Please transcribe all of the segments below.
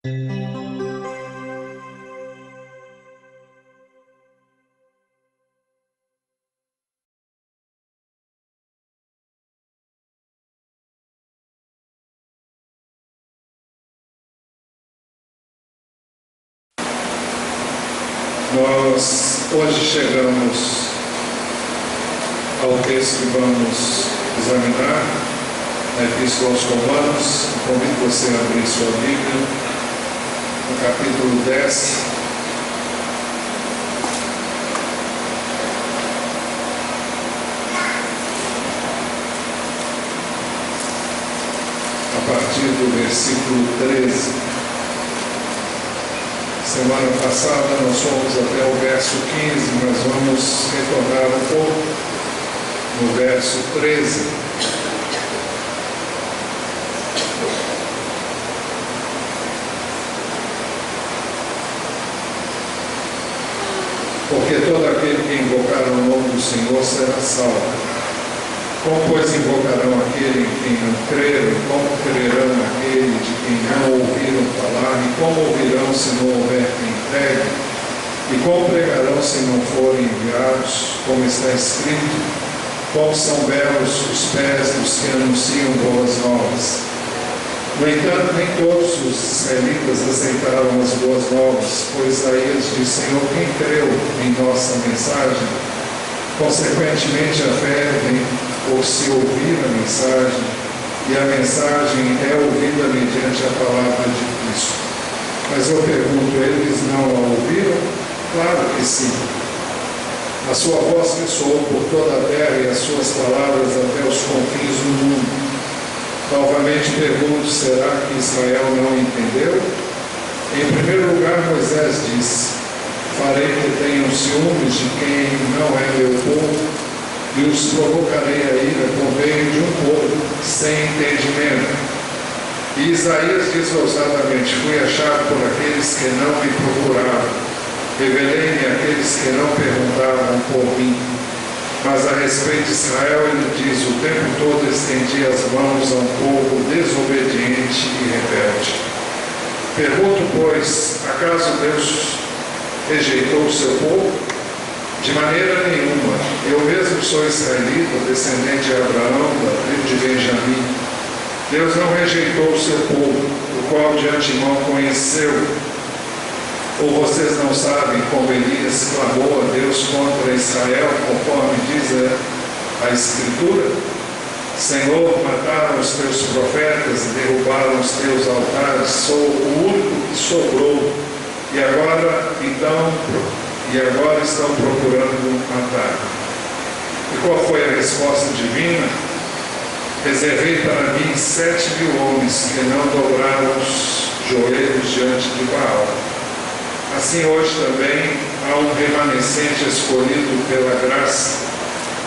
Nós hoje chegamos ao texto que vamos examinar, na Epístola aos Romanos. Convido você a abrir sua Bíblia, no capítulo 10. A partir do versículo 13. Semana passada nós fomos até o verso 15, mas vamos retornar um pouco no verso 13. Porque todo aquele que invocar o nome do Senhor será salvo. Como, pois, invocarão aquele em quem não creram? Como crerão naquele de quem não ouviram falar? E como ouvirão se não houver quem pregue? E como pregarão se não forem enviados? Como está escrito: como são belos os pés dos que anunciam boas novas. No entanto, nem todos os israelitas aceitaram as boas novas, pois Isaías diz: Senhor, quem creu em nossa mensagem? Consequentemente, a fé vem por se ouvir a mensagem, e a mensagem é ouvida mediante a palavra de Cristo. Mas eu pergunto, eles não a ouviram? Claro que sim. A sua voz ressoou por toda a terra e as suas palavras até os confins do mundo. Novamente pergunto, será que Israel não entendeu? Em primeiro lugar, Moisés disse: farei que tenham ciúmes de quem não é meu povo, e os provocarei a ira por meio de um povo sem entendimento. E Isaías diz ousadamente: fui achado por aqueles que não me procuravam, revelei-me àqueles que não perguntavam por mim. Mas a respeito de Israel ele diz: o tempo todo estendi as mãos a um povo desobediente e rebelde. Pergunto, pois, acaso Deus rejeitou o seu povo? De maneira nenhuma. Eu mesmo sou israelita, descendente de Abraão, da tribo de Benjamim. Deus não rejeitou o seu povo, o qual de antemão conheceu. Ou vocês não sabem como Elias clamou a Deus contra Israel, conforme diz a Escritura? Senhor, mataram os teus profetas e derrubaram os teus altares, sou o único que sobrou, e agora estão procurando matar. E qual foi a resposta divina? Reservei para mim 7.000 homens que não dobraram os joelhos diante de Baal. Assim hoje também há um remanescente escolhido pela graça,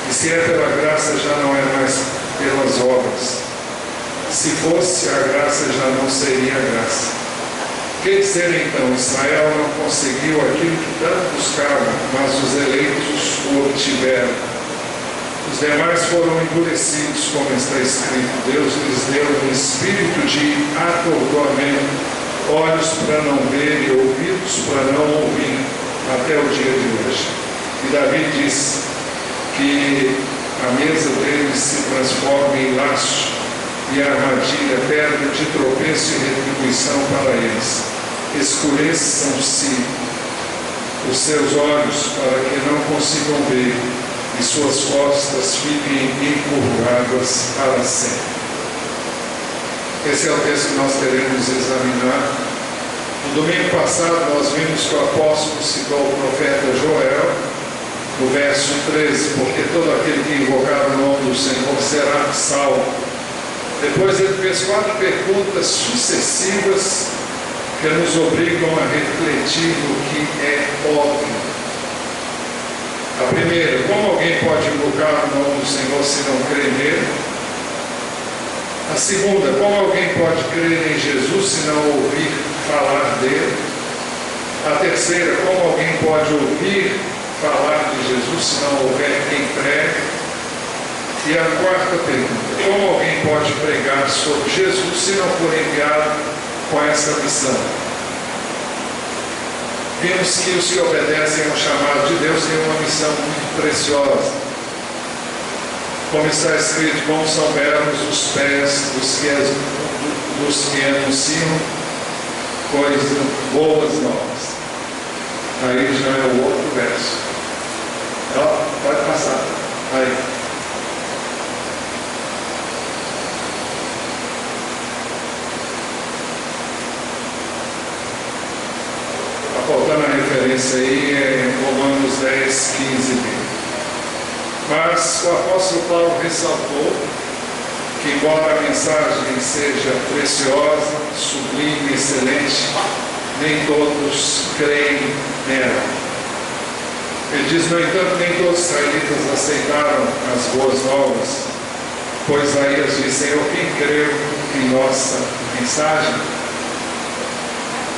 e se é pela graça já não é mais pelas obras. Se fosse a graça já não seria graça. Que dizer então? Israel não conseguiu aquilo que tanto buscava, mas os eleitos o obtiveram. Os demais foram endurecidos, como está escrito: Deus lhes deu um espírito de atordoamento, olhos para não ver e ouvidos para não ouvir, até o dia de hoje. E Davi diz que a mesa deles se transforma em laço, e a armadilha, pedra de tropeço e retribuição para eles. Escureçam-se os seus olhos para que não consigam ver, e suas costas fiquem encurvadas para sempre. Esse é o texto que nós queremos examinar. No domingo passado nós vimos que o apóstolo citou o profeta Joel, no verso 13, porque todo aquele que invocar o nome do Senhor será salvo. Depois ele fez 4 perguntas sucessivas que nos obrigam a refletir no que é óbvio. A primeira: como alguém pode invocar o nome do Senhor se não crê nele? A segunda: como alguém pode crer em Jesus se não ouvir falar dele? A terceira: como alguém pode ouvir falar de Jesus se não houver quem pregue? E a quarta pergunta: como alguém pode pregar sobre Jesus se não for enviado com essa missão? vimos que os que obedecem ao chamado de Deus têm uma missão muito preciosa. Como está escrito, como são belos os pés dos que anunciam coisas boas novas. Aí já é o outro verso. Ó, pode passar. Aí. Está faltando a referência aí, é Romanos 10, 15b. Mas o apóstolo Paulo ressaltou que, embora a mensagem seja preciosa, sublime, excelente, nem todos creem nela. Ele diz, no entanto, nem todos os israelitas aceitaram as boas novas, pois Isaías diz, Senhor, quem creu em nossa mensagem?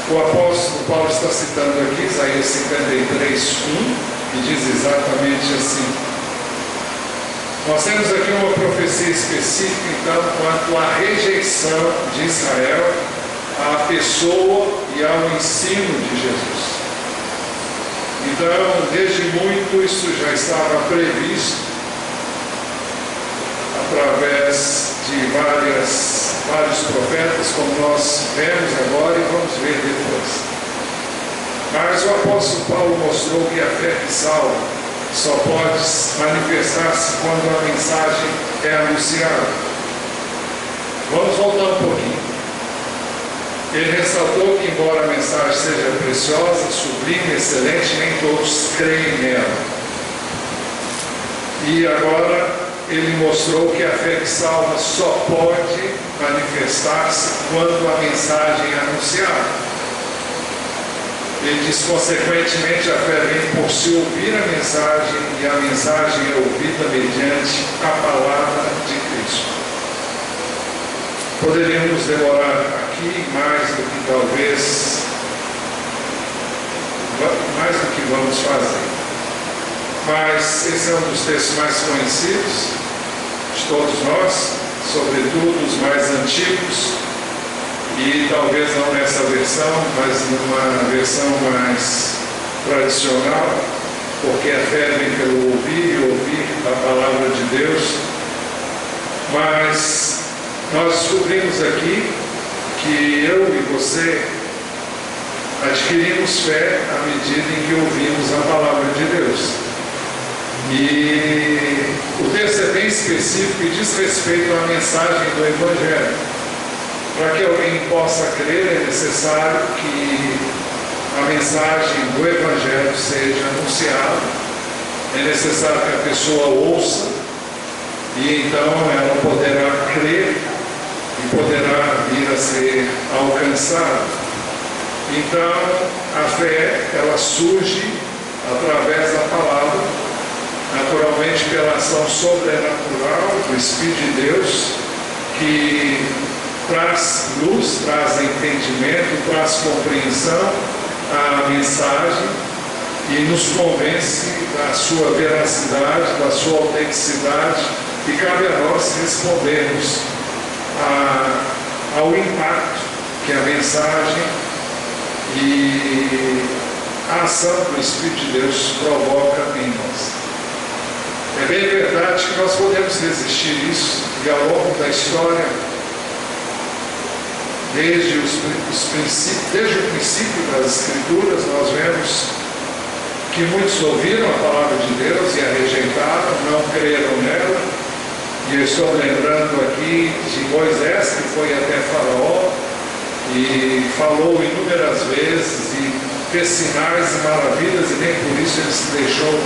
O apóstolo Paulo está citando aqui Isaías 53, 1, e diz exatamente assim. Nós temos aqui uma profecia específica, então, quanto à rejeição de Israel à pessoa e ao ensino de Jesus. Então, desde muito, isso já estava previsto através de vários profetas, como nós vemos agora e vamos ver depois. Mas o apóstolo Paulo mostrou que a fé que salva só pode manifestar-se quando a mensagem é anunciada. Vamos voltar um pouquinho. Ele ressaltou que, embora a mensagem seja preciosa, sublime, excelente, nem todos creem nela. E agora ele mostrou que a fé que salva só pode manifestar-se quando a mensagem é anunciada. Ele diz, consequentemente, a fé vem por se ouvir a mensagem, e a mensagem é ouvida mediante a palavra de Cristo. Poderíamos demorar aqui mais do que vamos fazer. Mas esse é um dos textos mais conhecidos de todos nós, sobretudo os mais antigos, e talvez não nessa versão, mas numa versão mais tradicional, porque a fé vem pelo ouvir e ouvir a palavra de Deus. Mas nós descobrimos aqui que eu e você adquirimos fé à medida em que ouvimos a palavra de Deus. E o texto é bem específico e diz respeito à mensagem do Evangelho. Para que alguém possa crer, é necessário que a mensagem do Evangelho seja anunciada, é necessário que a pessoa ouça, e então ela poderá crer e poderá vir a ser alcançada. Então, a fé, ela surge através da palavra, naturalmente pela ação sobrenatural do Espírito de Deus, que traz luz, traz entendimento, traz compreensão à mensagem e nos convence da sua veracidade, da sua autenticidade, e cabe a nós respondermos ao impacto que a mensagem e a ação do Espírito de Deus provoca em nós. É bem verdade que nós podemos resistir isso, e ao longo da história, desde o princípio das Escrituras, nós vemos que muitos ouviram a palavra de Deus e a rejeitaram, não creram nela. E eu estou lembrando aqui de Moisés, que foi até Faraó e falou inúmeras vezes e fez sinais e maravilhas, e nem por isso ele se deixou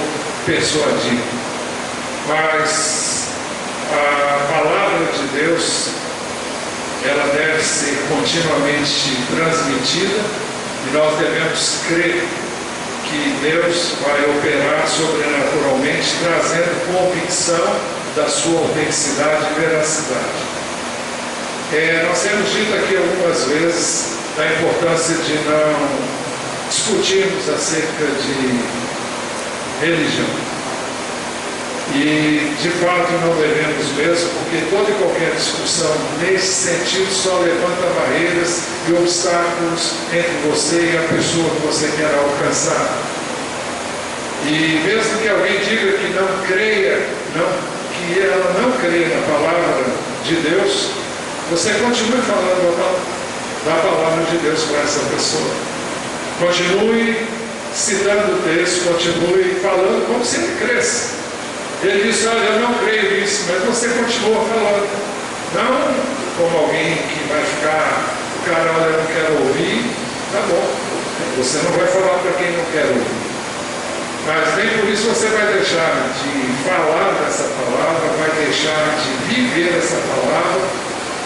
persuadir. Mas a palavra de Deus, ela deve ser continuamente transmitida, e nós devemos crer que Deus vai operar sobrenaturalmente, trazendo convicção da sua autenticidade e veracidade. Nós temos dito aqui algumas vezes da importância de não discutirmos acerca de religião. E, de fato, não devemos mesmo, porque toda e qualquer discussão nesse sentido só levanta barreiras e obstáculos entre você e a pessoa que você quer alcançar. E mesmo que alguém diga que não creia, que ela não creia na palavra de Deus, você continue falando da palavra de Deus para essa pessoa. Continue citando o texto, continue falando como se ele cresce. Ele disse: olha, eu não creio nisso, mas você continua falando. Não como alguém que vai ficar, o cara, olha, eu não quero ouvir, tá bom. Você não vai falar para quem não quer ouvir. Mas nem por isso você vai deixar de falar dessa palavra, vai deixar de viver essa palavra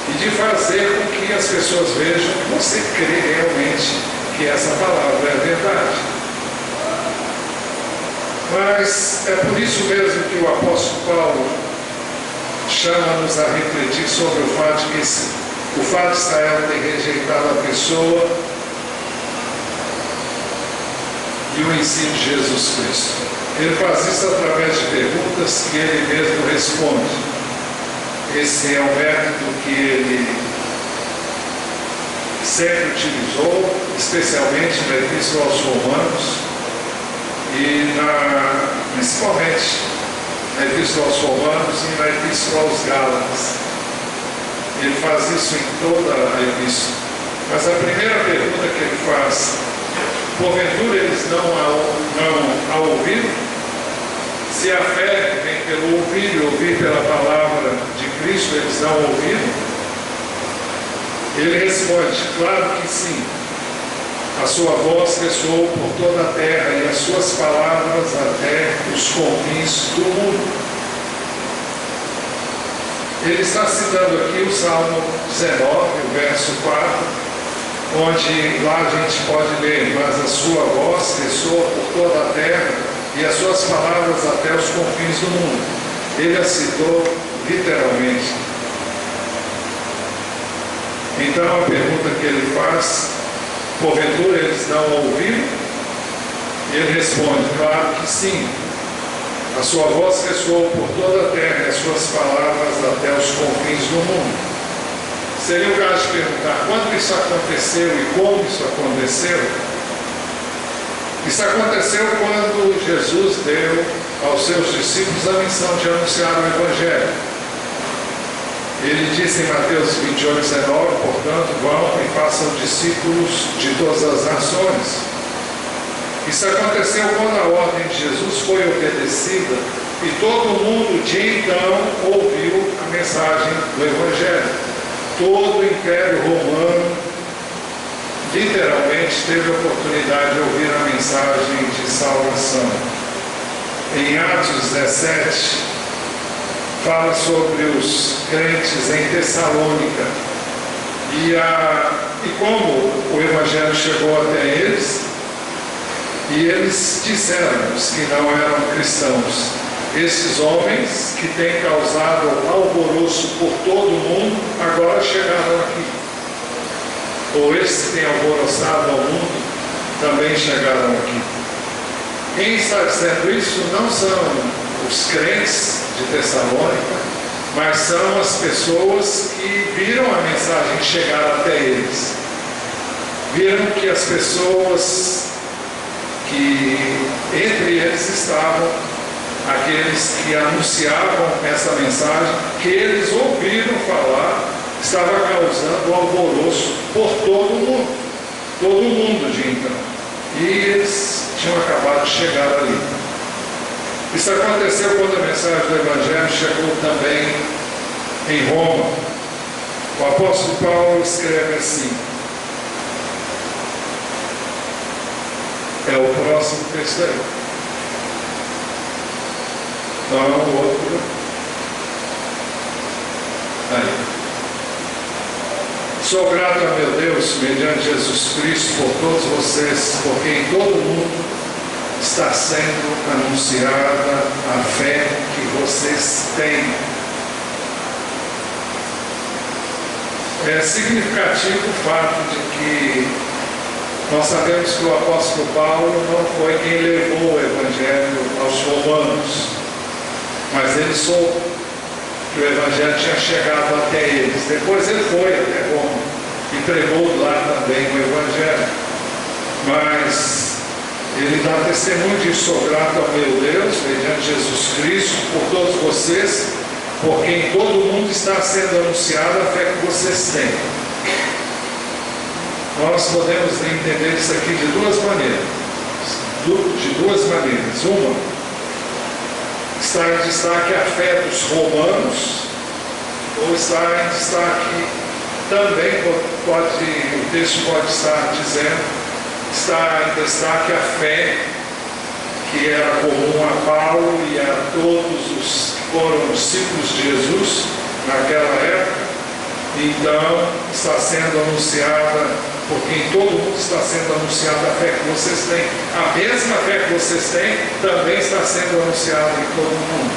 e de fazer com que as pessoas vejam que você crê realmente que essa palavra é verdade. Mas é por isso mesmo que o apóstolo Paulo chama-nos a refletir sobre o fato de que o fato de Israel ter rejeitado a pessoa e o ensino de Jesus Cristo. Ele faz isso através de perguntas que ele mesmo responde. Esse é um método que ele sempre utilizou, especialmente na Epístola aos Romanos, e principalmente na Epístola aos Romanos e na Epístola aos Gálatas. Ele faz isso em toda a Epístola. Mas a primeira pergunta que ele faz: porventura eles não a ouviram? Se a fé vem pelo ouvir e ouvir pela palavra de Cristo, eles não ouviram? Ele responde: claro que sim. A sua voz ressoou por toda a terra e as suas palavras até os confins do mundo. Ele está citando aqui o Salmo 19, o verso 4, onde lá a gente pode ler: mas a sua voz ressoa por toda a terra e as suas palavras até os confins do mundo. Ele a citou literalmente. Então a pergunta que ele faz: porventura eles não ouviram? E ele responde: claro que sim. A sua voz ressoou por toda a terra e as suas palavras até os confins do mundo. Seria o caso de perguntar: quando isso aconteceu e como isso aconteceu? Isso aconteceu quando Jesus deu aos seus discípulos a missão de anunciar o Evangelho. Ele disse em Mateus 28:19, portanto, vão e façam discípulos de todas as nações. Isso aconteceu quando a ordem de Jesus foi obedecida e todo mundo de então ouviu a mensagem do Evangelho. Todo o Império Romano literalmente teve a oportunidade de ouvir a mensagem de salvação. Em Atos 17, fala sobre os crentes em Tessalônica e como o Evangelho chegou até eles, e eles disseram que não eram cristãos. Esses homens que têm causado alvoroço por todo o mundo, agora chegaram aqui. Ou esses que têm alvoroçado ao mundo, também chegaram aqui. Quem está dizendo isso não são os crentes de Tessalônica, mas são as pessoas que viram a mensagem chegar até eles. Viram que as pessoas que entre eles estavam aqueles que anunciavam essa mensagem, que eles ouviram falar, estava causando alvoroço por todo mundo de então. E eles tinham acabado de chegar ali. Isso aconteceu quando a mensagem do Evangelho chegou também em Roma. O apóstolo Paulo escreve assim, é o próximo texto aí. Não, o outro. Aí. Sou grato a meu Deus, mediante Jesus Cristo, por todos vocês, porque em todo mundo está sendo anunciada a fé que vocês têm. É significativo o fato de que nós sabemos que o apóstolo Paulo não foi quem levou o Evangelho aos romanos. mas ele soube que o Evangelho tinha chegado até eles. Depois ele foi até Roma e pregou lá também o Evangelho. Mas ele dá testemunho disso: sou grato ao meu Deus, mediante Jesus Cristo, por todos vocês, porque em todo o mundo está sendo anunciada a fé que vocês têm. Nós podemos entender isso aqui de duas maneiras. Uma, está em destaque a fé dos romanos, ou está em destaque também, o texto pode estar dizendo, está em destaque a fé que era comum a Paulo e a todos os que foram discípulos de Jesus naquela época. Então está sendo anunciada, porque em todo mundo está sendo anunciada a fé que vocês têm. A mesma fé que vocês têm também está sendo anunciada em todo mundo.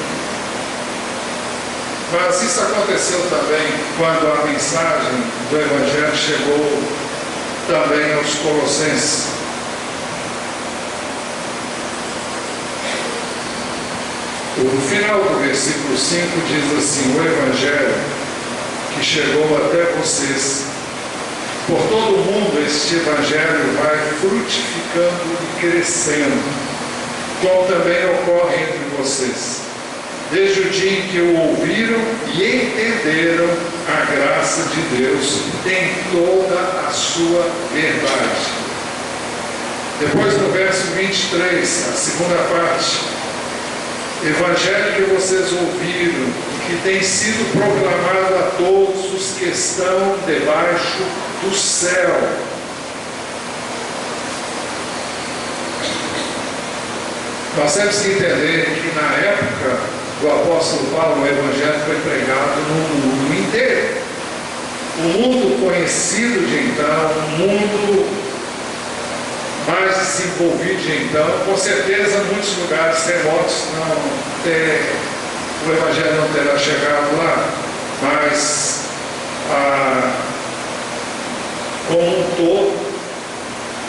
Mas isso aconteceu também quando a mensagem do Evangelho chegou também aos Colossenses. O final do versículo 5 diz assim: o Evangelho que chegou até vocês, por todo o mundo este Evangelho vai frutificando e crescendo, como também ocorre entre vocês, desde o dia em que o ouviram e entenderam a graça de Deus em toda a sua verdade. Depois no verso 23, a segunda parte: Evangelho que vocês ouviram, que tem sido proclamado a todos os que estão debaixo do céu. Nós temos que entender que na época do apóstolo Paulo, o Evangelho foi pregado no mundo inteiro. O mundo conhecido de então, o mundo mais desenvolvido de então, com certeza muitos lugares remotos o Evangelho não terá chegado lá, mas como um todo,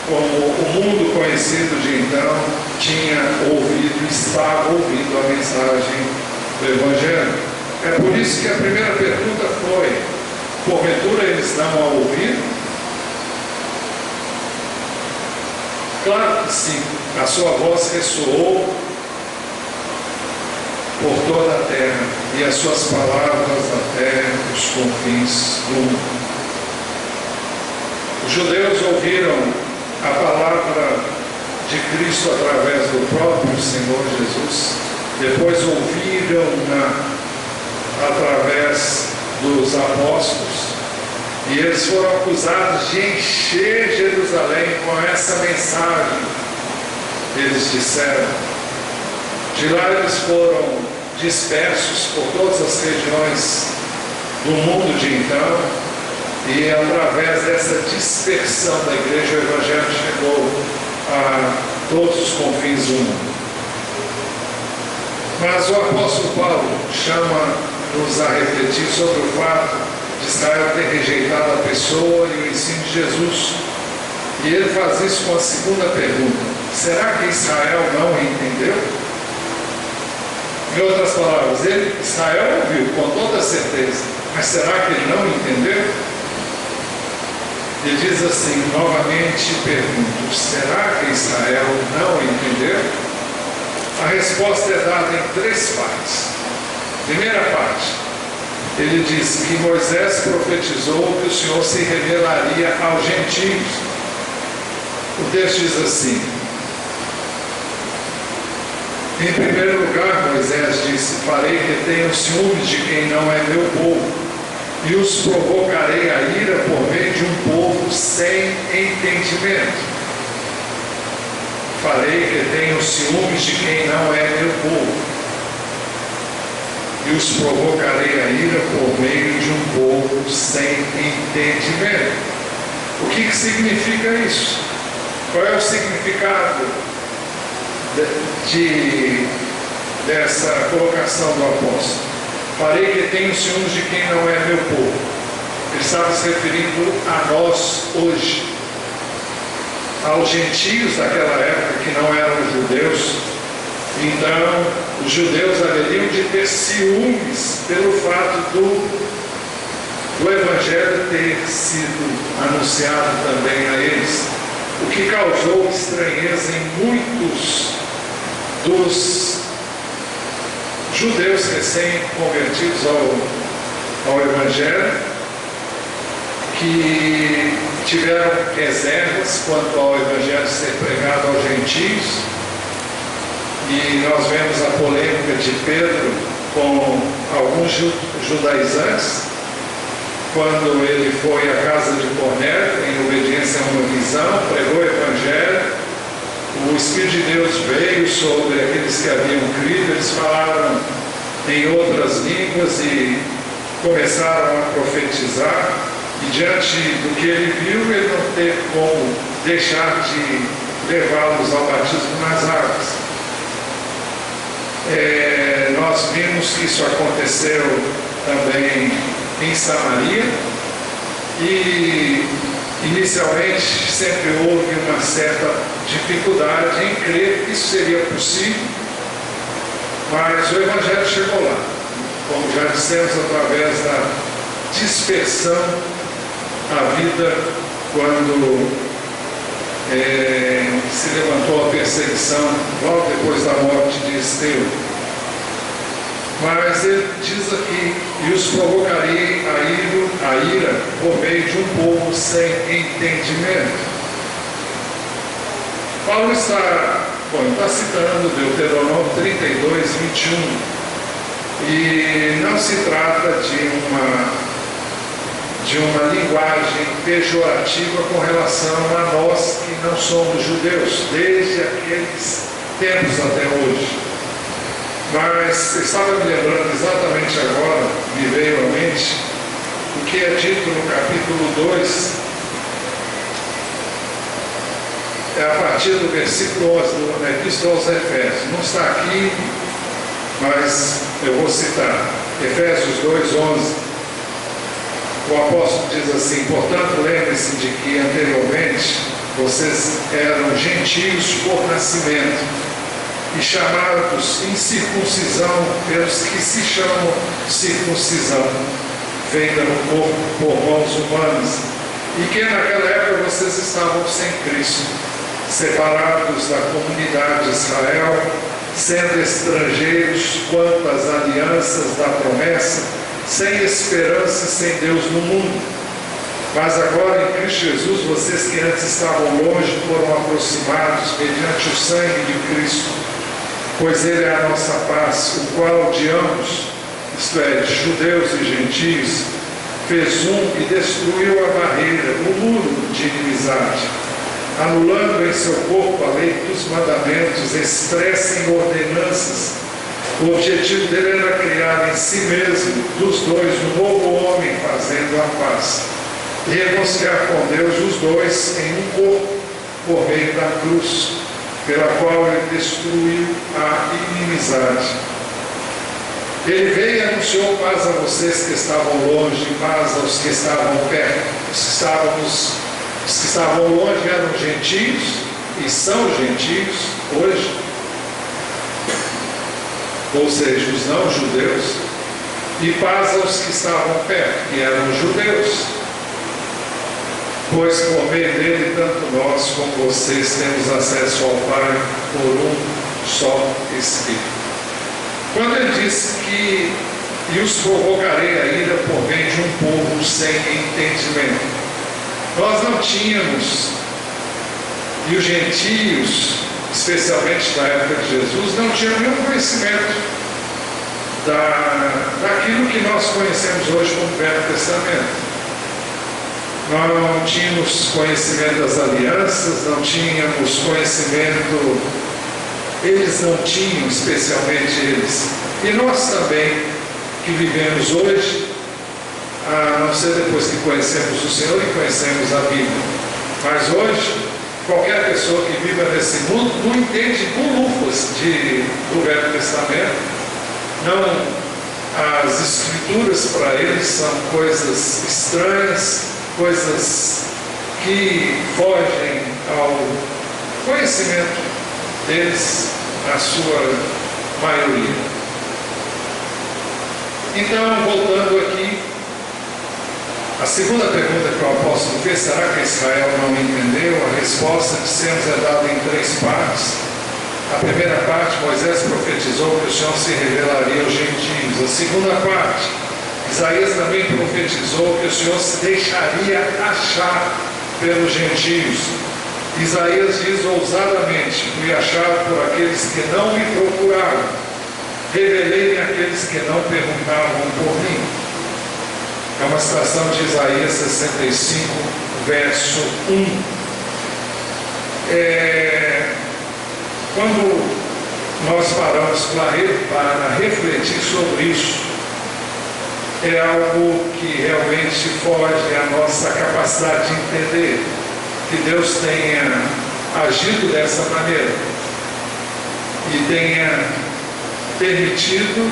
como o mundo conhecido de então tinha ouvido, estava ouvindo a mensagem do Evangelho. É por isso que a primeira pergunta foi: porventura eles não a ouviram? Claro que sim, a sua voz ressoou por toda a terra, e as suas palavras até os confins do mundo. Os judeus ouviram a palavra de Cristo através do próprio Senhor Jesus, depois ouviram-na através dos apóstolos, e eles foram acusados de encher Jerusalém com essa mensagem. Eles disseram. De lá eles foram dispersos por todas as regiões do mundo de então, e através dessa dispersão da igreja, o Evangelho chegou a todos os confins do mundo. Mas o apóstolo Paulo chama-nos a refletir sobre o fato de Israel ter rejeitado a pessoa e o ensino de Jesus. E ele faz isso com a segunda pergunta: será que Israel não entendeu? Em outras palavras, Israel ouviu com toda certeza, mas será que ele não entendeu? Ele diz assim, novamente pergunto: será que Israel não entendeu? A resposta é dada em três partes. Primeira parte, ele diz que Moisés profetizou que o Senhor se revelaria aos gentios. O texto diz assim: em primeiro lugar, Moisés disse: farei que tenham ciúmes de quem não é meu povo, e os provocarei a ira por meio de um povo sem entendimento. Farei que tenham ciúmes de quem não é meu povo, e os provocarei a ira por meio de um povo sem entendimento. O que significa isso? Qual é o significado dessa colocação do apóstolo? Farei que tenham ciúmes de quem não é meu povo. Ele estava se referindo a nós hoje, aos gentios daquela época que não eram judeus, Então, os judeus haveriam de ter ciúmes pelo fato do Evangelho ter sido anunciado também a eles, o que causou estranheza em muitos dos judeus recém-convertidos ao Evangelho, que tiveram reservas quanto ao Evangelho ser pregado aos gentios. E nós vemos a polêmica de Pedro com alguns judaizantes, quando ele foi à casa de Cornélio, em obediência a uma visão, pregou o Evangelho, o Espírito de Deus veio sobre aqueles que haviam crido, eles falaram em outras línguas e começaram a profetizar, e diante do que ele viu, ele não teve como deixar de levá-los ao batismo nas águas. Nós vimos que isso aconteceu também em Samaria, e inicialmente sempre houve uma certa dificuldade em crer que isso seria possível, mas o Evangelho chegou lá, como já dissemos, através da dispersão à vida, quando se levantou a perseguição logo depois da morte de Estevão. Mas ele diz aqui: e os provocarei a ira por meio de um povo sem entendimento. Paulo está citando Deuteronômio 32, 21, e não se trata de uma linguagem pejorativa com relação a nós que não somos judeus, desde aqueles tempos até hoje. Mas estava me lembrando exatamente agora, me veio à mente, o que é dito no capítulo 2, a partir do versículo 11, da Epístola aos Efésios. Não está aqui, mas eu vou citar. Efésios 2:11. O apóstolo diz assim: portanto, lembre-se de que anteriormente vocês eram gentios por nascimento e chamados incircuncisão pelos que se chamam circuncisão, feita no corpo por mãos humanas, e que naquela época vocês estavam sem Cristo, separados da comunidade de Israel, sendo estrangeiros quanto às alianças da promessa, sem esperança e sem Deus no mundo. Mas agora em Cristo Jesus, vocês que antes estavam longe foram aproximados mediante o sangue de Cristo, pois Ele é a nossa paz, o qual de ambos, isto é, de judeus e gentios, fez um e destruiu a barreira, o muro de inimizade, anulando em seu corpo a lei dos mandamentos expressa em ordenanças. O objetivo dele era criar em si mesmo, dos dois, um novo homem, fazendo a paz, e reconciliar com Deus os dois em um corpo, por meio da cruz, pela qual ele destruiu a inimizade. Ele veio e anunciou paz a vocês que estavam longe, paz aos que estavam perto. Os que estavam longe eram gentios, e são gentios hoje, ou seja, os não judeus, e paz aos que estavam perto, que eram judeus, pois por meio dele tanto nós como vocês temos acesso ao Pai por um só Espírito. Quando ele disse que e os provocarei a ira por meio de um povo sem entendimento, nós não tínhamos, e os gentios, especialmente na época de Jesus, não tinham nenhum conhecimento daquilo que nós conhecemos hoje como Velho Testamento. Nós não tínhamos conhecimento das alianças, não tínhamos conhecimento, eles não tinham, especialmente eles. E nós também, que vivemos hoje, a não ser depois que conhecemos o Senhor e conhecemos a Bíblia. Mas hoje, qualquer pessoa que viva nesse mundo não entende bolufas do Velho Testamento. As Escrituras para eles são coisas estranhas, coisas que fogem ao conhecimento deles, na sua maioria. Então, voltando aqui, a segunda pergunta que o apóstolo fez: será que Israel não entendeu? A resposta, dissemos, é dada em 3 partes. A primeira parte, Moisés profetizou que o Senhor se revelaria aos gentios. A segunda parte, Isaías também profetizou que o Senhor se deixaria achar pelos gentios. Isaías diz ousadamente: fui achado por aqueles que não me procuraram, revelei-me àqueles que não perguntavam por mim. É uma citação de Isaías 65, verso 1. Quando nós paramos para refletir sobre isso, é algo que realmente foge à nossa capacidade de entender que Deus tenha agido dessa maneira e tenha permitido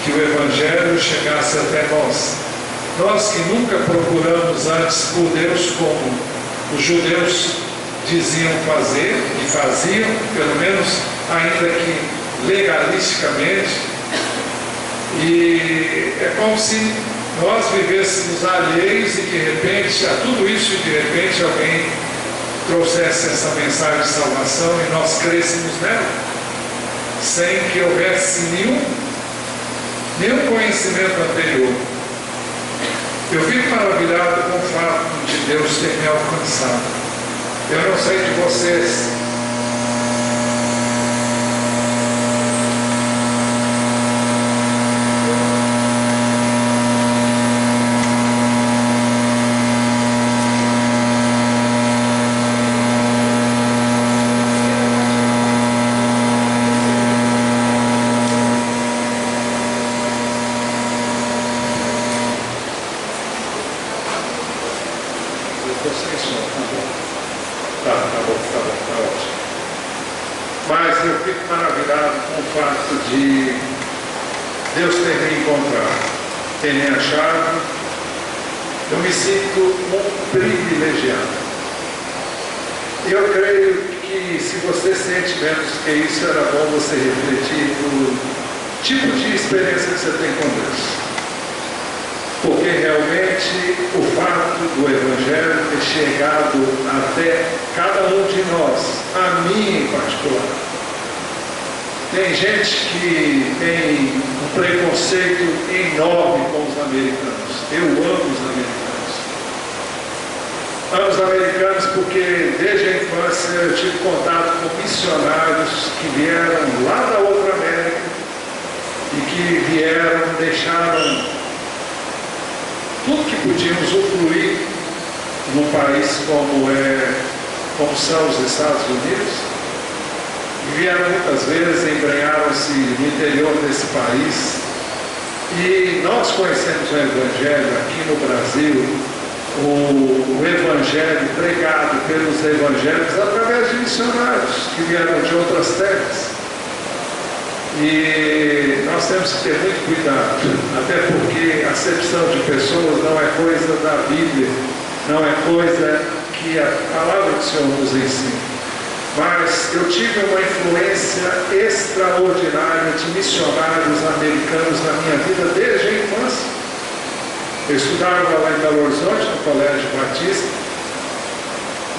que o Evangelho chegasse até nós. Nós que nunca procuramos antes por Deus como os judeus diziam fazer e faziam, pelo menos ainda que legalisticamente, e é como se nós vivêssemos alheios e de repente a tudo isso, e de repente alguém trouxesse essa mensagem de salvação e nós crêssemos nela, sem que houvesse nenhum conhecimento anterior. Eu fico maravilhado com o fato de Deus ter me alcançado. Eu não sei de vocês, mas eu fico maravilhado com o fato de Deus ter me encontrado, ter me achado. Eu me sinto um privilegiado. Eu creio que se você sente menos que isso, era bom você refletir no tipo de experiência que você tem com Deus. Porque realmente o fato do Evangelho ter chegado até cada um de nós, a mim em particular. Tem gente que tem um preconceito enorme com os americanos. Eu amo os americanos. Amo os americanos porque desde a infância eu tive contato com missionários que vieram lá da outra América e que vieram, deixaram tudo que podiam usufruir num país como são os Estados Unidos, e vieram muitas vezes, embrenharam-se no interior desse país, e nós conhecemos o Evangelho aqui no Brasil, o Evangelho pregado pelos evangélicos através de missionários que vieram de outras terras. E nós temos que ter muito cuidado, até porque a acepção de pessoas não é coisa da Bíblia, não é coisa que a palavra do Senhor nos ensina. Mas eu tive uma influência extraordinária de missionários americanos na minha vida desde a infância. Eu estudava lá em Belo Horizonte, no Colégio Batista,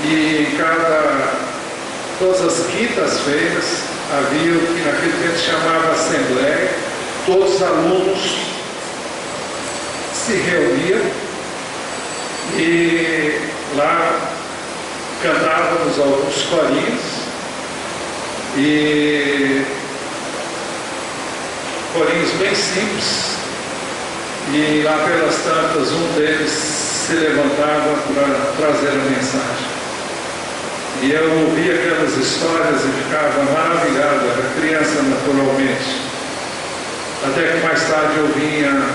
e todas as quintas-feiras havia o que naquele tempo se chamava Assembleia. Todos os alunos se reuniam e lá cantávamos alguns corinhos, e corinhos bem simples, e lá pelas tantas um deles se levantava para trazer a mensagem. E eu ouvia aquelas histórias e ficava maravilhado, era criança naturalmente. Até que mais tarde eu vinha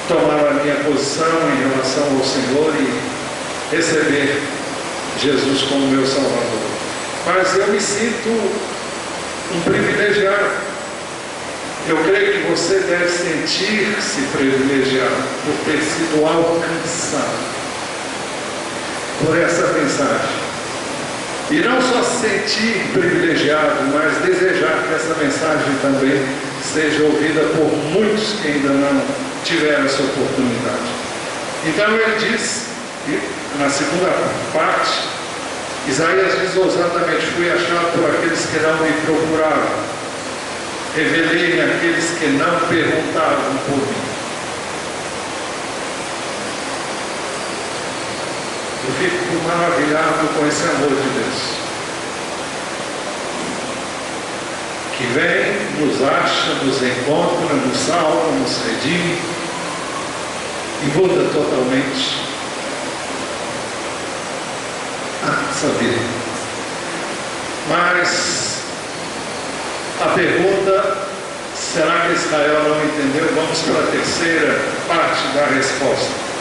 tomar a minha posição em relação ao Senhor e receber Jesus como meu Salvador. Mas eu me sinto um privilegiado. Eu creio que você deve sentir-se privilegiado por ter sido alcançado por essa mensagem. E não só se sentir privilegiado, mas desejar que essa mensagem também seja ouvida por muitos que ainda não tiveram essa oportunidade. Então ele diz, na segunda parte, Isaías diz ousadamente: fui achado por aqueles que não me procuravam, revelei-me àqueles que não perguntavam por mim. Eu fico maravilhado com esse amor de Deus, que vem, nos acha, nos encontra, nos salva, nos redime e muda totalmente a nossa vida. Mas a pergunta: será que Israel não entendeu? Vamos para a terceira parte da resposta.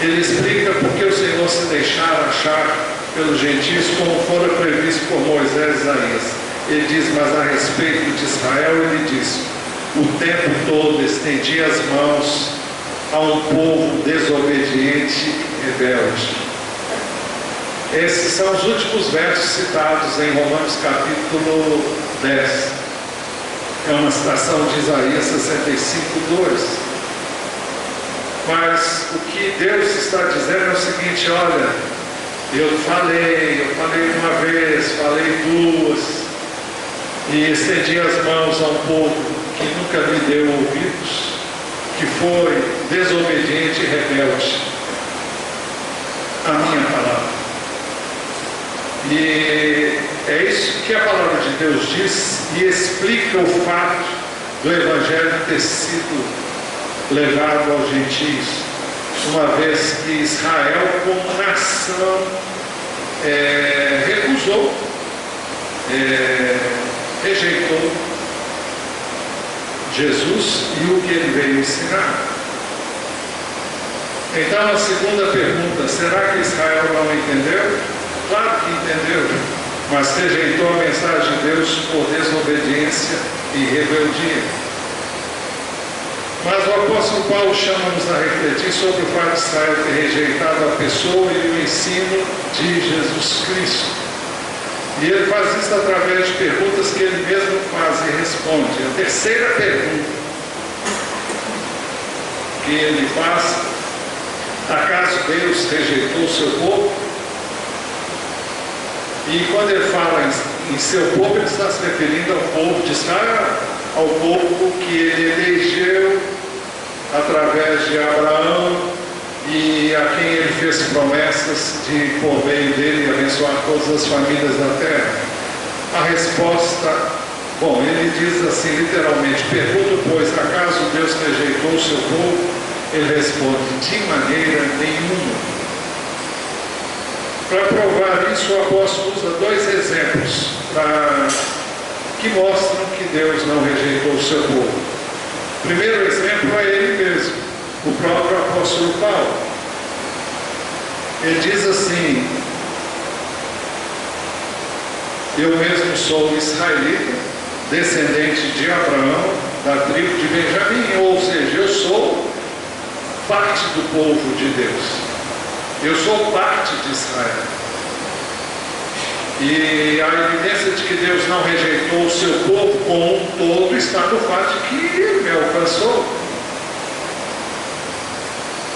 Ele explica porque o Senhor se deixara achar pelos gentios como fora previsto por Moisés e Isaías. Ele diz: mas a respeito de Israel, ele diz: o tempo todo estendi as mãos a um povo desobediente e rebelde. Esses são os últimos versos citados em Romanos capítulo 10. É uma citação de Isaías 65:2. Mas o que Deus está dizendo é o seguinte: olha, eu falei uma vez, falei duas, e estendi as mãos a um povo que nunca me deu ouvidos, que foi desobediente e rebelde à minha palavra. E é isso que a palavra de Deus diz e explica o fato do Evangelho ter sido levado aos gentios, uma vez que Israel, como nação, recusou, rejeitou Jesus e o que ele veio ensinar. Então, a segunda pergunta: será que Israel não entendeu? Claro que entendeu, mas rejeitou a mensagem de Deus por desobediência e rebeldia. Mas o apóstolo Paulo chama-nos a refletir sobre o fato de Israel ter rejeitado a pessoa e o ensino de Jesus Cristo. E ele faz isso através de perguntas que ele mesmo faz e responde. A terceira pergunta que ele faz: acaso Deus rejeitou o seu povo? E quando ele fala em seu povo, ele está se referindo ao povo de Israel, ao povo que ele elegeu através de Abraão e a quem ele fez promessas de, por meio dele, abençoar todas as famílias da terra. A resposta, bom, ele diz assim literalmente: pergunto, pois, acaso Deus rejeitou o seu povo? Ele responde: de maneira nenhuma. Para provar isso, o apóstolo usa dois exemplos que mostram que Deus não rejeitou o seu povo. O primeiro exemplo é ele mesmo, o próprio apóstolo Paulo. Ele diz assim: eu mesmo sou israelita, descendente de Abraão, da tribo de Benjamim, ou seja, eu sou parte do povo de Deus. Eu sou parte de Israel. E a evidência de que Deus não rejeitou o seu povo como um todo está no fato de que ele me alcançou.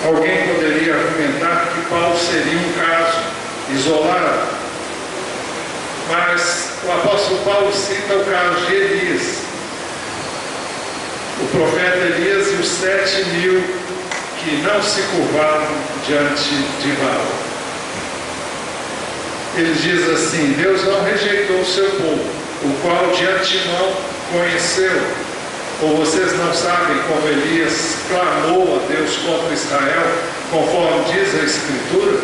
Alguém poderia argumentar que Paulo seria um caso isolado, mas o apóstolo Paulo cita o caso de Elias, o profeta Elias e os 7.000 que não se curvaram diante de Baal. Ele diz assim: Deus não rejeitou o seu povo, o qual de antemão conheceu. Ou vocês não sabem como Elias clamou a Deus contra Israel, conforme diz a Escritura?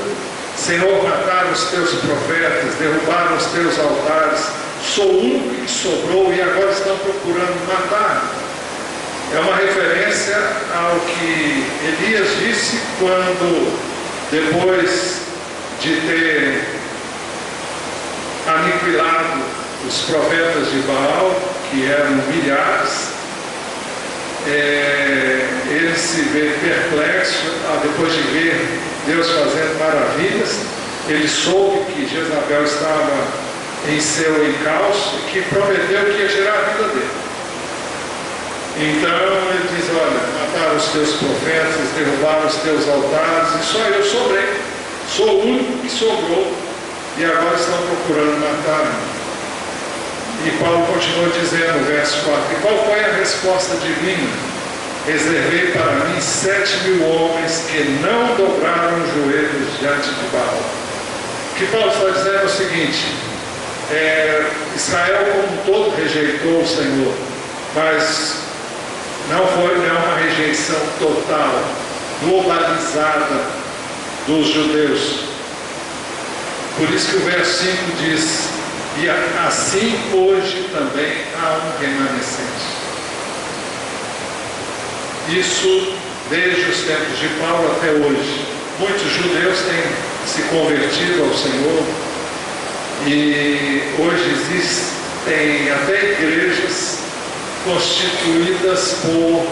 Senhor, mataram os teus profetas, derrubaram os teus altares, sou o único que sobrou e agora estão procurando matar. É uma referência ao que Elias disse quando, depois de ter aniquilado os profetas de Baal, que eram milhares, ele se vê perplexo, depois de ver Deus fazendo maravilhas, ele soube que Jezabel estava em seu encalço e que prometeu que ia tirar a vida dele. Então ele diz: olha, mataram os teus profetas, derrubaram os teus altares, e só eu sobrei. Sou o único que sobrou, e agora estão procurando matar-me. E Paulo continua dizendo, verso 4, e qual foi a resposta divina? Reservei para mim 7.000 homens que não dobraram os joelhos diante de Baal. O que Paulo está dizendo é o seguinte: Israel como um todo rejeitou o Senhor, mas não foi uma rejeição total, globalizada dos judeus. Por isso que o verso 5 diz: e assim hoje também há um remanescente. Isso desde os tempos de Paulo até hoje. Muitos judeus têm se convertido ao Senhor, e hoje existem até igrejas constituídas por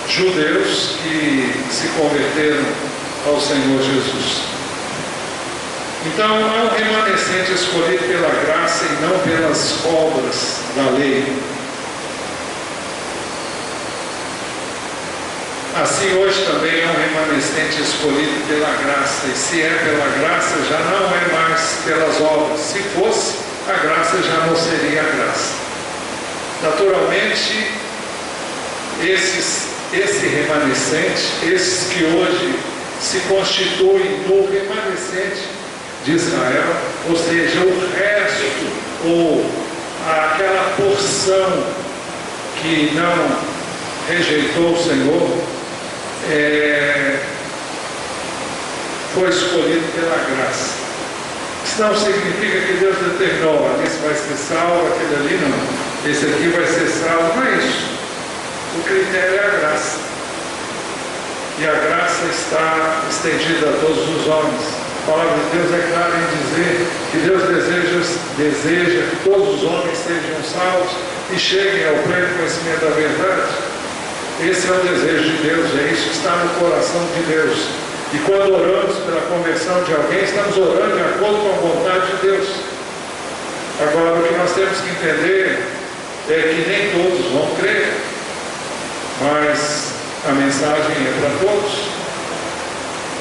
judeus que se converteram ao Senhor Jesus. Então há um remanescente escolhido pela graça e não pelas obras da lei. Assim hoje também é um remanescente escolhido pela graça, e se é pela graça já não é mais pelas obras. Se fosse, a graça já não seria a graça. Naturalmente, esse remanescente, esses que hoje se constituem no remanescente de Israel, ou seja, o resto, ou aquela porção que não rejeitou o Senhor, foi escolhido pela graça. Isso não significa que Deus determinou: esse vai ser salvo, aquele ali não, esse aqui vai ser salvo. Não é isso. O critério é a graça, e a graça está estendida a todos os homens. A palavra de Deus é clara em dizer que Deus deseja que todos os homens sejam salvos e cheguem ao pleno conhecimento da verdade. Esse é o desejo de Deus, é isso que está no coração de Deus. E quando oramos pela conversão de alguém, estamos orando de acordo com a vontade de Deus. Agora, o que nós temos que entender é que nem todos vão crer, mas a mensagem é para todos.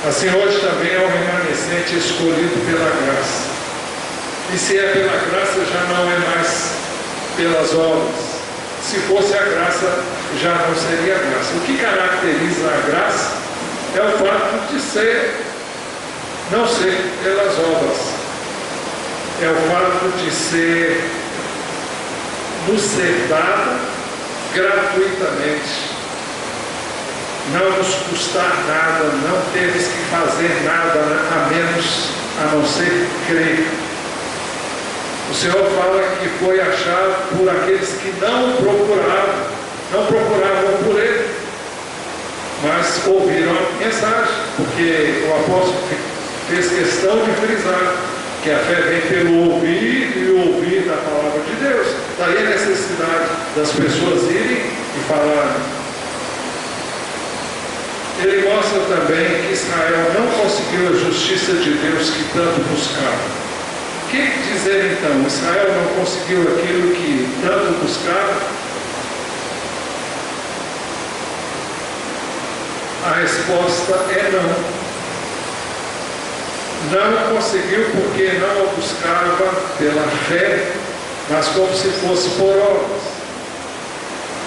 Assim, hoje também é um remanescente escolhido pela graça. E se é pela graça, já não é mais pelas obras. Se fosse a graça, já não seria a graça. O que caracteriza a graça é o fato de não ser pelas obras. É o fato de nos ser dada gratuitamente. Não nos custar nada, não temos que fazer nada a não ser crer. O Senhor fala que foi achado por aqueles que não procuravam por Ele, mas ouviram a mensagem, porque o apóstolo fez questão de frisar que a fé vem pelo ouvir e ouvir da palavra de Deus. Daí a necessidade das pessoas irem e falarem. Ele mostra também que Israel não conseguiu a justiça de Deus que tanto buscava. O que dizer então? Israel não conseguiu aquilo que tanto buscava? A resposta é não. Não conseguiu porque não a buscava pela fé, mas como se fosse por obras.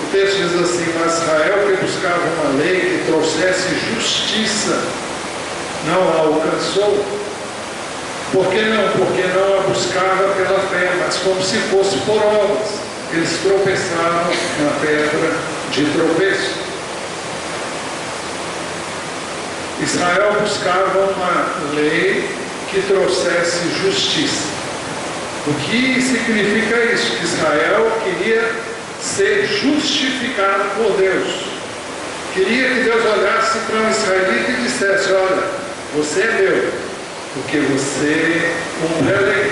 O texto diz assim: mas Israel, que buscava uma lei que trouxesse justiça, não a alcançou. Por que não? Porque não a buscava pela fé, mas como se fosse por obras. Eles tropeçaram na pedra de tropeço. Israel buscava uma lei que trouxesse justiça. O que significa isso? Que Israel queria ser justificado por Deus. Queria que Deus olhasse para um israelita e dissesse: olha, você é meu, porque você cumpre a lei.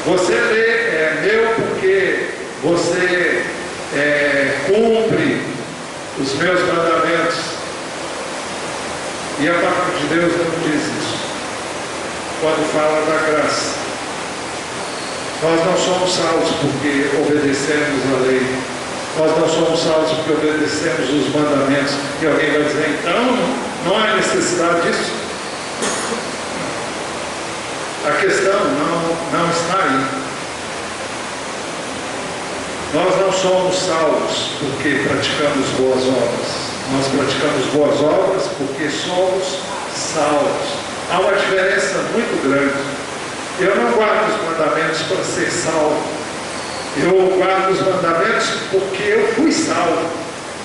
Você é meu porque você cumpre os meus mandamentos. E a palavra de Deus não diz isso. quando fala da graça. Nós não somos salvos porque obedecemos a lei. Nós não somos salvos porque obedecemos os mandamentos. E alguém vai dizer, então, não há necessidade disso? A questão não está aí. Nós não somos salvos porque praticamos boas obras. Nós praticamos boas obras porque somos salvos. Há uma diferença muito grande. Eu não guardo os mandamentos para ser salvo. Eu guardo os mandamentos porque eu fui salvo.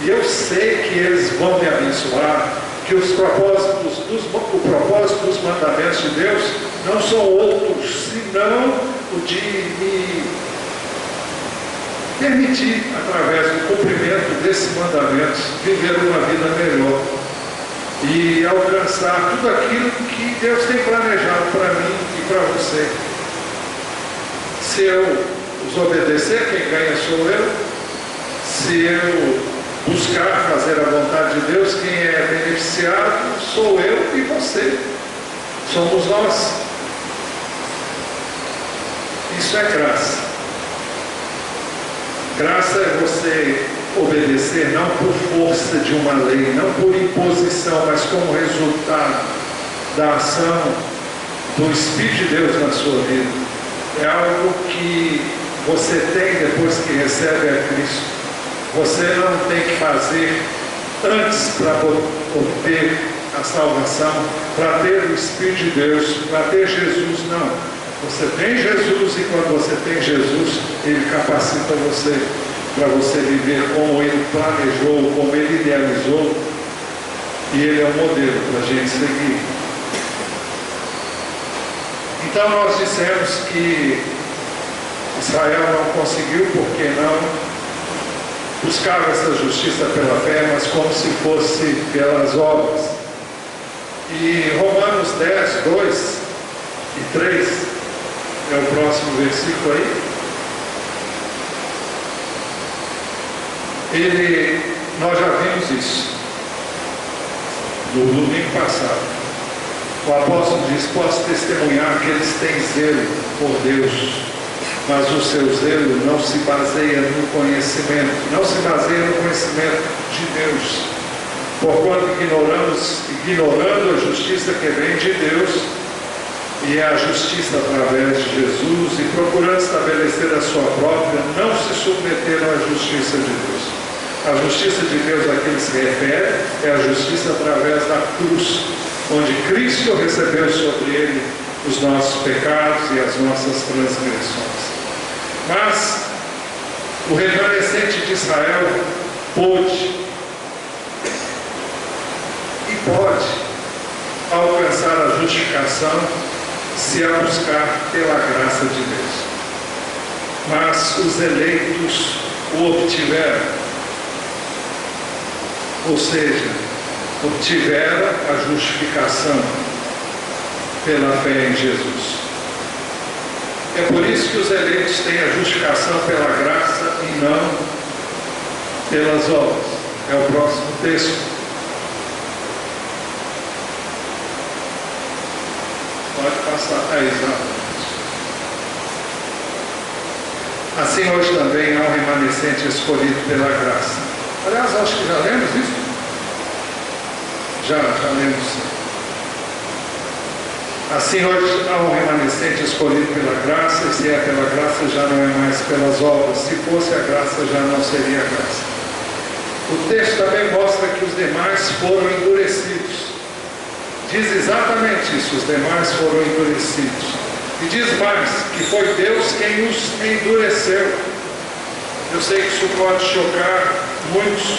E eu sei que eles vão me abençoar, que o propósito dos mandamentos de Deus não são outros, senão o de me permitir, através do cumprimento desses mandamentos, viver uma vida melhor e alcançar tudo aquilo que Deus tem planejado para mim e para você. Se eu os obedecer, quem ganha sou eu. Se eu buscar fazer a vontade de Deus, quem é beneficiado sou eu e você. Somos nós. Isso é graça. Graça é você obedecer não por força de uma lei, não por imposição, mas como resultado da ação do Espírito de Deus na sua vida. É algo que você tem depois que recebe a Cristo. Você não tem que fazer antes para obter a salvação, para ter o Espírito de Deus, para ter Jesus, não. Você tem Jesus e quando você tem Jesus, Ele capacita você para você viver como Ele planejou, como Ele idealizou, e Ele é um modelo para a gente seguir. Então nós dissemos que Israel não conseguiu porque não buscava essa justiça pela fé, mas como se fosse pelas obras. E Romanos 10, 2 e 3 é o próximo versículo aí. Nós já vimos isso no domingo passado. O apóstolo diz: posso testemunhar que eles têm zelo por Deus, mas o seu zelo não se baseia no conhecimento, não se baseia no conhecimento de Deus. Porquanto ignorando a justiça que vem de Deus, e a justiça através de Jesus, e procurando estabelecer a sua própria, não se submeteram à justiça de Deus. A justiça de Deus a que ele se refere é a justiça através da cruz, onde Cristo recebeu sobre ele os nossos pecados e as nossas transgressões. Mas o remanescente de Israel pôde e pode alcançar a justificação se a buscar pela graça de Deus. Mas os eleitos o obtiveram, ou seja, obtiveram a justificação pela fé em Jesus. É por isso que os eleitos têm a justificação pela graça e não pelas obras. É o próximo texto. Pode passar. Exato. Assim hoje também há um remanescente escolhido pela graça. Aliás, acho que já lemos isso. Já lemos. Assim hoje há um remanescente escolhido pela graça, e se é pela graça já não é mais pelas obras. Se fosse a graça já não seria a graça. O texto também mostra que os demais foram endurecidos. Diz exatamente isso, os demais foram endurecidos. E diz mais, que foi Deus quem os endureceu. Eu sei que isso pode chocar muitos.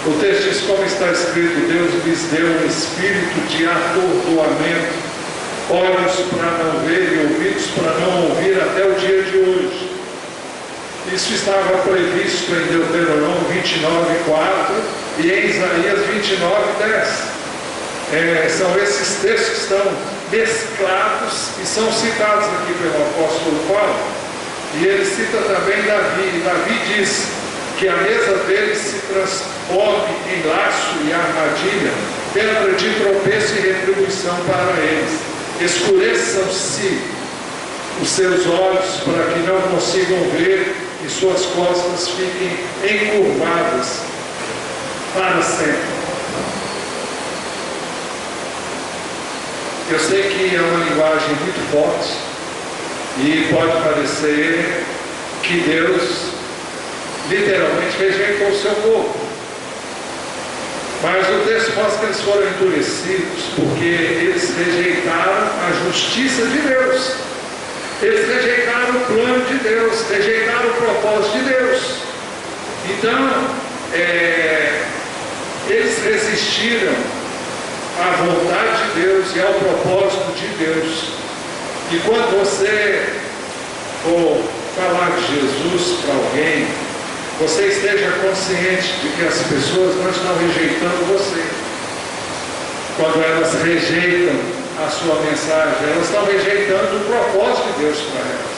O texto diz como está escrito: Deus lhes deu um espírito de atordoamento, olhos para não ver e ouvidos para não ouvir até o dia de hoje. Isso estava previsto em Deuteronômio 29:4 e em Isaías 29:10. São esses textos que estão mesclados e são citados aqui pelo apóstolo Paulo. E ele cita também Davi. Davi diz que a mesa dele se transforme em laço e armadilha, pedra de tropeço e retribuição para eles. escureçam-se os seus olhos para que não consigam ver e suas costas fiquem encurvadas para sempre. Eu sei que é uma linguagem muito forte e pode parecer que Deus literalmente rejeitou o seu povo. Mas o texto mostra que eles foram endurecidos porque eles rejeitaram a justiça de Deus. Eles rejeitaram o plano de Deus, rejeitaram o propósito de Deus. Então, eles resistiram à vontade de Deus e ao propósito de Deus. E quando você for falar de Jesus para alguém, você esteja consciente de que as pessoas não estão rejeitando você. Quando elas rejeitam a sua mensagem, elas estão rejeitando o propósito de Deus para elas.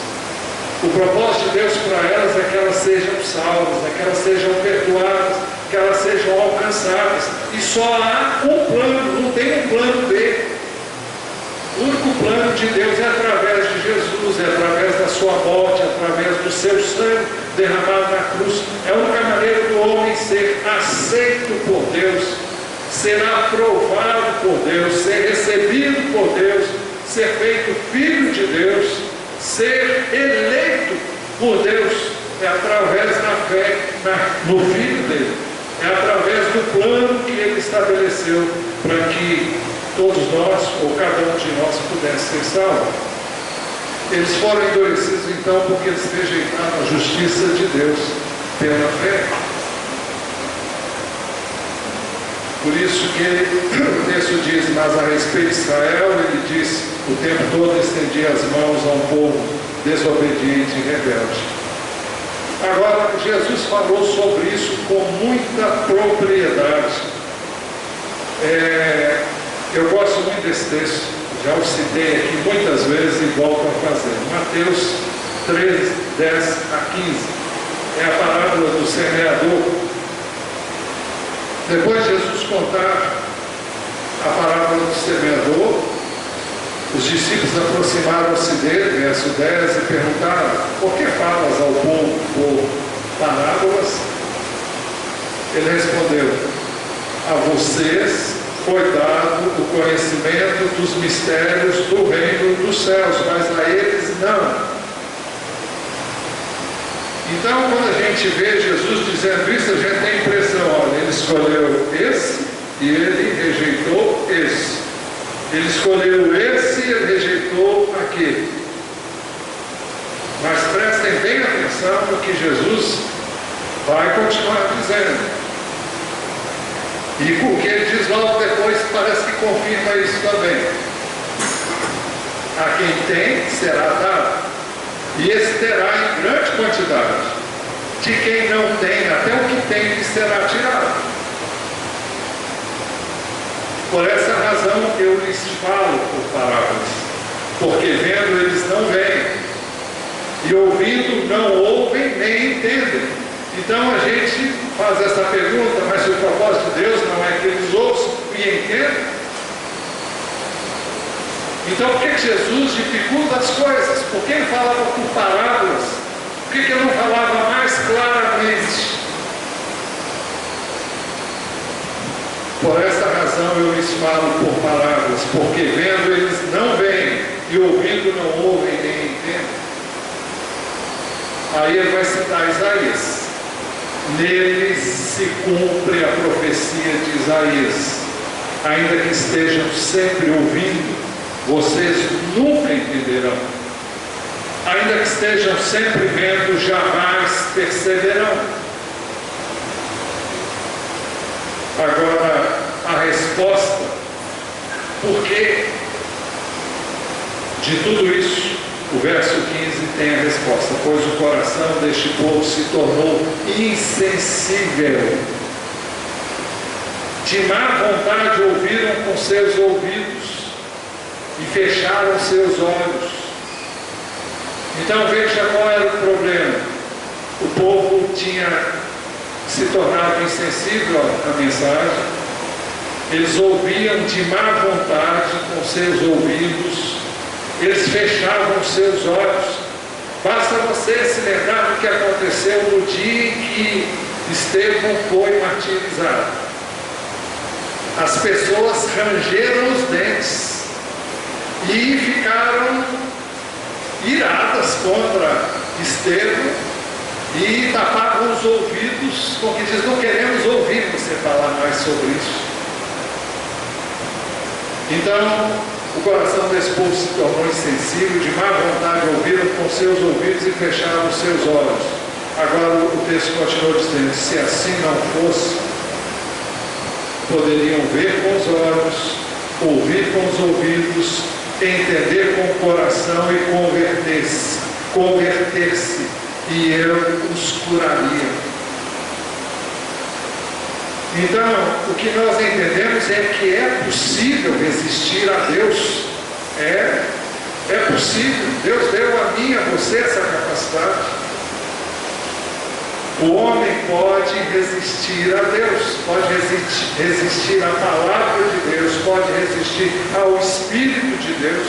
O propósito de Deus para elas é que elas sejam salvas, é que elas sejam perdoadas, que elas sejam alcançadas. E só há um plano, não tem um plano B. O único plano de Deus é através de Jesus, é através da sua morte, é através do seu sangue derramado na cruz. É a única maneira do homem ser aceito por Deus, ser aprovado por Deus, ser recebido por Deus, ser feito filho de Deus, ser eleito por Deus. É através da fé no Filho dele. É através do plano que ele estabeleceu para que todos nós, ou cada um de nós, pudesse ser salvo. Eles foram endurecidos então porque eles rejeitaram a justiça de Deus pela fé. Por isso que o texto diz: mas a respeito de Israel, ele disse, o tempo todo estendia as mãos a um povo desobediente e rebelde. Agora, Jesus falou sobre isso com muita propriedade. Eu gosto muito desse texto, já o citei aqui muitas vezes e volto a fazer. Mateus 13, 10 a 15. É a parábola do semeador. Depois de Jesus contar a parábola do semeador, os discípulos aproximaram-se dele, verso 10, e perguntaram: por que falas ao povo por parábolas? Ele respondeu: a vocês foi dado o conhecimento dos mistérios do reino dos céus, mas a eles não. Então, quando a gente vê Jesus dizendo isso, a gente tem a impressão: olha, ele escolheu esse e ele rejeitou esse. Ele escolheu esse e ele rejeitou aquele. Mas prestem bem atenção no que Jesus vai continuar dizendo. E o que ele diz logo depois parece que confirma isso também. A quem tem, será dado. E esse terá em grande quantidade. De quem não tem, até o que tem lhe será tirado. Por essa razão eu lhes falo por parábolas, porque vendo eles não veem, e ouvindo não ouvem nem entendem. Então a gente faz essa pergunta: mas se o propósito de Deus não é que eles ouçam e entendam? Então por que Jesus dificulta as coisas? Por que ele falava por parábolas? Por que ele não falava mais claramente? Por esta razão eu lhes falo por parábolas, porque vendo eles não veem, e ouvindo não ouvem nem entendem. Aí ele vai citar Isaías. Neles se cumpre a profecia de Isaías: ainda que estejam sempre ouvindo, vocês nunca entenderão. Ainda que estejam sempre vendo, jamais perceberão. Agora, a resposta: por que de tudo isso? O verso 15 tem a resposta: pois o coração deste povo se tornou insensível. De má vontade ouviram com seus ouvidos e fecharam seus olhos. Então veja qual era o problema. O povo tinha se tornado insensível à mensagem. Eles ouviam de má vontade com seus ouvidos, eles fechavam seus olhos. Basta você se lembrar do que aconteceu no dia em que Estevão foi martirizado. As pessoas rangeram os dentes e ficaram iradas contra Estevão e tapavam os ouvidos, com que diz: não queremos ouvir você falar mais sobre isso. Então, o coração desse povo se tornou insensível, de má vontade ouviram com seus ouvidos e fecharam os seus olhos. Agora o texto continua dizendo: se assim não fosse, poderiam ver com os olhos, ouvir com os ouvidos, entender com o coração e converter-se, e eu os curaria. Então, o que nós entendemos é que é possível resistir a Deus. É possível. Deus deu a mim, a você, essa capacidade. O homem pode resistir a Deus, pode resistir à palavra de Deus, pode resistir ao Espírito de Deus.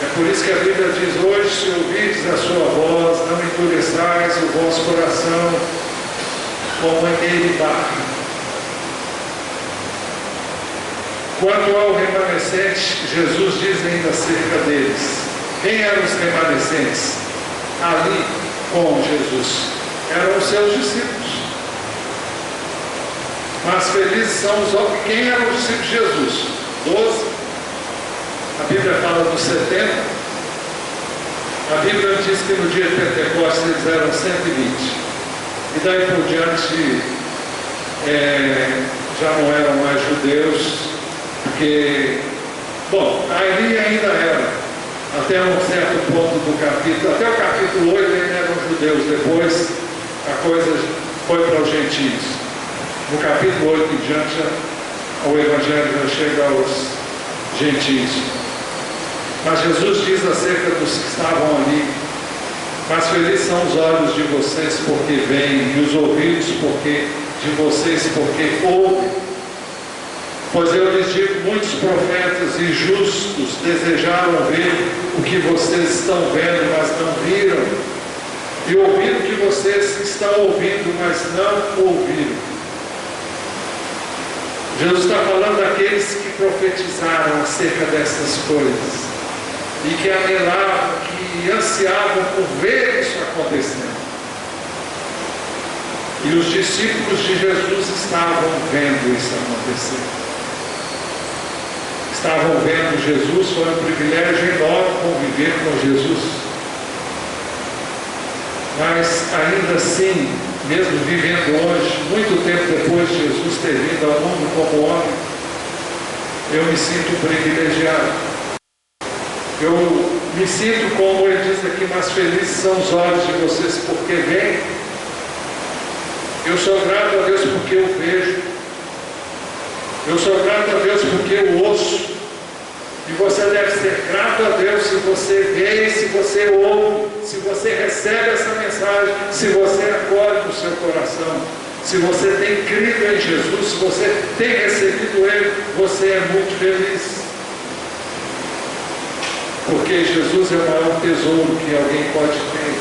É por isso que a Bíblia diz: hoje, se ouvirdes a sua voz, não endureçais o vosso coração, como em barra. Quanto ao remanescente, Jesus diz ainda acerca deles. Quem eram os remanescentes ali com Jesus? Eram os seus discípulos. Mas felizes são os homens. Quem eram os discípulos de Jesus? 12. A Bíblia fala dos 70. A Bíblia diz que no dia de Pentecostes eles eram 120. E daí por diante já não eram mais judeus, porque, bom, ali ainda era, até um certo ponto do capítulo, até o capítulo 8 ainda eram judeus, depois a coisa foi para os gentios. No capítulo 8 em diante, o Evangelho já chega aos gentios. Mas Jesus diz acerca dos que estavam ali: mas felizes são os olhos de vocês porque veem, e os ouvidos de vocês porque ouvem. Pois eu lhes digo, muitos profetas e justos desejaram ver o que vocês estão vendo, mas não viram, e ouviram o que vocês estão ouvindo, mas não ouviram. Jesus está falando daqueles que profetizaram acerca dessas coisas, e que anelavam, que ansiavam por ver isso acontecendo. E os discípulos de Jesus estavam vendo isso acontecer. Estavam vendo Jesus, foi um privilégio enorme conviver com Jesus. Mas ainda assim, mesmo vivendo hoje, muito tempo depois de Jesus ter vindo ao mundo como homem, eu me sinto privilegiado. Eu me sinto, como ele diz aqui, mas felizes são os olhos de vocês porque veem. Eu sou grato a Deus porque eu vejo. Eu sou grato a Deus porque eu ouço. E você deve ser grato a Deus se você vê, se você ouve, se você recebe essa mensagem, se você acolhe no seu coração, se você tem crido em Jesus, se você tem recebido Ele, você é muito feliz. Porque Jesus é o maior tesouro que alguém pode ter.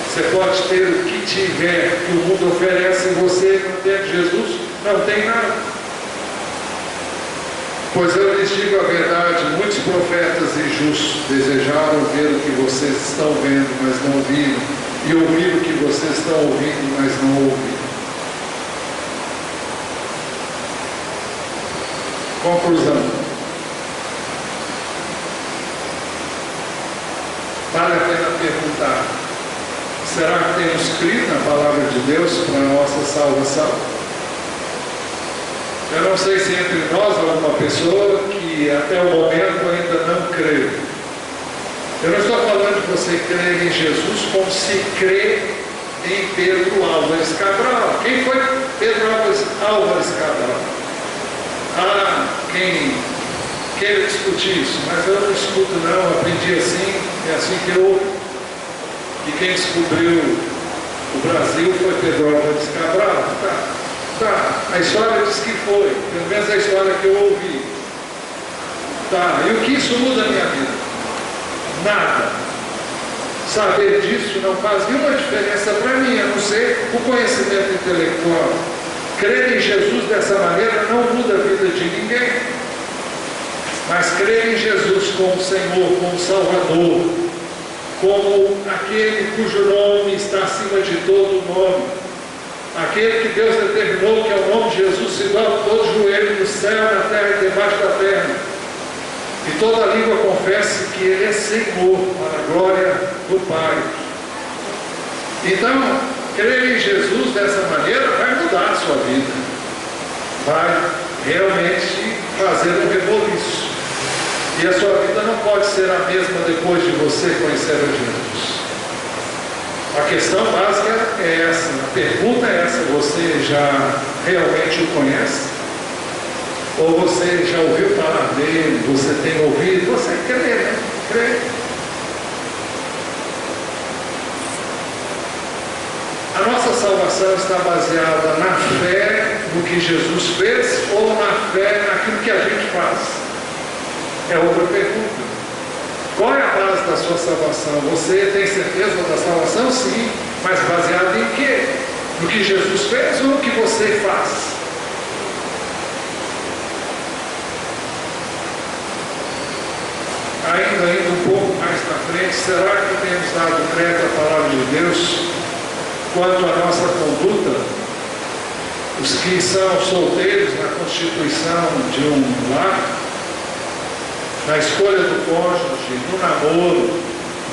Você pode ter o que tiver, que o mundo oferece, e você não tem Jesus, não tem nada. Pois eu lhes digo a verdade, muitos profetas e justos desejaram ver o que vocês estão vendo, mas não viram, e ouvir o que vocês estão ouvindo, mas não ouviram. Conclusão. Vale a pena perguntar: será que temos crido na palavra de Deus para a nossa salvação? Eu não sei se entre nós há alguma pessoa que até o momento ainda não creu. Eu não estou falando de você crer em Jesus como se crê em Pedro Álvares Cabral. Quem foi Pedro Álvares Cabral? Quem queira discutir isso, mas eu não escuto não, aprendi assim, é assim que eu ouvo. E quem descobriu o Brasil foi Pedro Álvares Cabral. Tá. Tá, a história diz que foi, pelo menos a história que eu ouvi. Tá, e o que isso muda na minha vida? Nada. Saber disso não faz nenhuma diferença para mim, a não ser o conhecimento intelectual. Crer em Jesus dessa maneira não muda a vida de ninguém. Mas crer em Jesus como Senhor, como Salvador, como aquele cujo nome está acima de todo nome, aquele que Deus determinou que ao nome de Jesus se dobre todo joelho no céu, na terra e debaixo da terra, e toda língua confesse que Ele é Senhor, para a glória do Pai. Então, crer em Jesus dessa maneira vai mudar a sua vida, vai realmente fazer um reboliço. E a sua vida não pode ser a mesma depois de você conhecer a Jesus. A questão básica é essa, a pergunta é essa: você já realmente o conhece? Ou você já ouviu falar dele, você tem ouvido, você crê, né? Crê. A nossa salvação está baseada na fé no que Jesus fez ou na fé naquilo que a gente faz? É outra pergunta. Qual é a base da sua salvação? Você tem certeza da salvação? Sim. Mas baseado em quê? No que Jesus fez ou no que você faz? Ainda um pouco mais para frente, será que temos dado crédito à palavra de Deus quanto à nossa conduta? Os que são solteiros na constituição de um lar, na escolha do cônjuge, no namoro,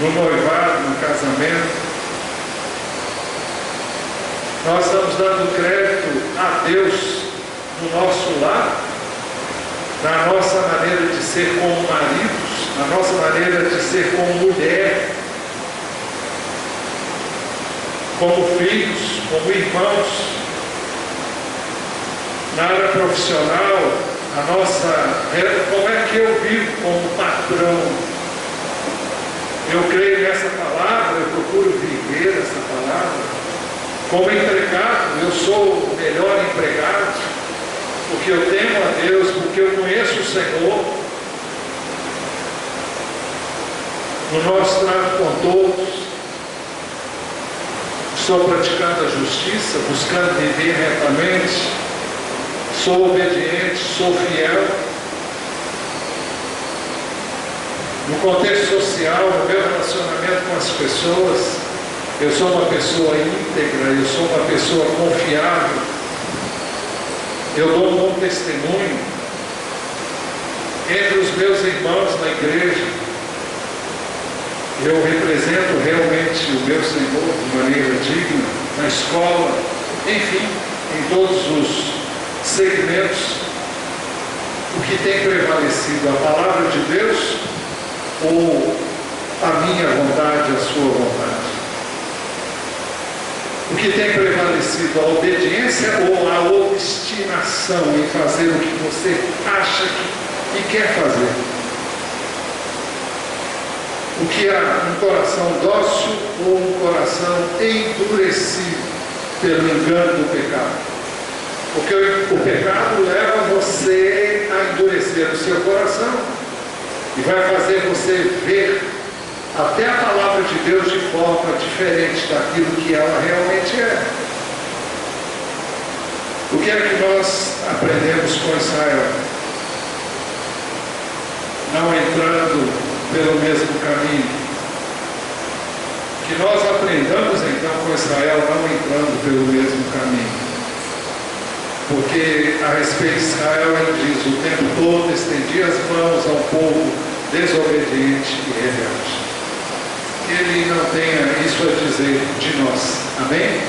no noivado, no casamento, nós estamos dando crédito a Deus no nosso lar, na nossa maneira de ser como maridos, na nossa maneira de ser como mulher, como filhos, como irmãos, na área profissional, como é que eu vivo como patrão? Eu creio nessa palavra, eu procuro viver essa palavra. Como empregado, eu sou o melhor empregado, porque eu temo a Deus, porque eu conheço o Senhor. No nosso trato com todos, estou praticando a justiça, buscando viver retamente, sou obediente, sou fiel. No contexto social, no meu relacionamento com as pessoas, eu sou uma pessoa íntegra, eu sou uma pessoa confiável, eu dou um bom testemunho entre os meus irmãos na igreja. Eu represento realmente o meu Senhor de maneira digna, na escola, enfim, em todos os segmentos. O que tem prevalecido, a palavra de Deus ou a minha vontade, a sua vontade? O que tem prevalecido, a obediência ou a obstinação em fazer o que você acha e quer fazer? O que há? Um coração dócil ou um coração endurecido pelo engano do pecado? Porque o pecado leva você a endurecer o seu coração e vai fazer você ver até a palavra de Deus de forma diferente daquilo que ela realmente é. O que é que nós aprendemos com Israel? Não entrando pelo mesmo caminho. Que nós aprendamos então com Israel não entrando pelo mesmo caminho. Porque a respeito de Israel ele diz: o tempo todo estendia as mãos ao povo desobediente e rebelde. Que ele não tenha isso a dizer de nós. Amém?